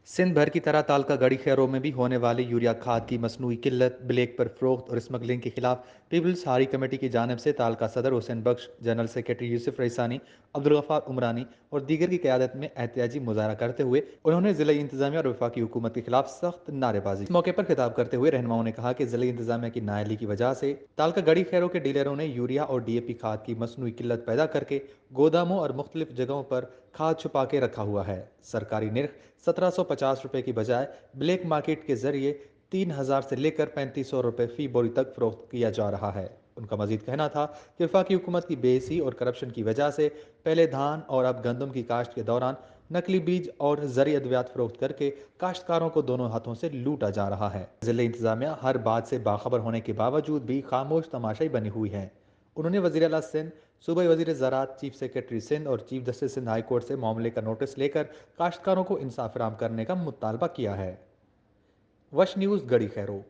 सिंध भर की तरह तालका गड़ी खैरों में भी होने वाली यूरिया खाद की मसनूई किल्लत, ब्लैक पर फरोख्त और स्मगलिंग के खिलाफ पीपल्स हारी कमेटी की जानब से तालका सदर हुसैन बख्श, जनरल सेक्रेटरी यूसुफ रईसानी, अब्दुल गफ्फार उमरानी और दीगर की क़यादत में एहतियाजी मुजाहरा करते हुए उन्होंने ज़िला इंतजामिया और वफाकी हुकूमत के खिलाफ सख्त नारेबाजी। इस मौके पर खिताब करते हुए रहनुमाओं ने कहा कि ज़िला इंतजामिया की नाअहली की वजह से तालका गड़ी खैरों के डीलरों ने यूरिया और DAP खाद की मसनूई किल्लत पैदा करके गोदामों और मुख्तलिफ जगहों पर खाद छुपा के रखा हुआ है। सरकारी निर्ख 1750 रुपए की बजाय ब्लैक मार्केट के जरिए 3000 से लेकर 3500 रुपए फी बोरी तक फरोख्त किया जा रहा है। उनका मजीद कहना था कि वफाकी हुकूमत की बेसी और करप्शन की वजह से पहले धान और अब गंदम की काश्त के दौरान नकली बीज और जरी अद्वियात फरोख्त करके काश्तकारों को दोनों हाथों से लूटा जा रहा है। जिला इंतजामिया हर बात से बाखबर होने के बावजूद भी खामोश तमाशाई बनी हुई है। उन्होंने वज़ीर आला सिंध, सूबाई वज़ीर ज़राअत, चीफ सेक्रेटरी सिंध और chief justice Sindh high court से मामले का नोटिस लेकर काश्तकारों को इंसाफ फराहम करने का मुतालबा किया है। वश न्यूज़ गड़ी खैरो।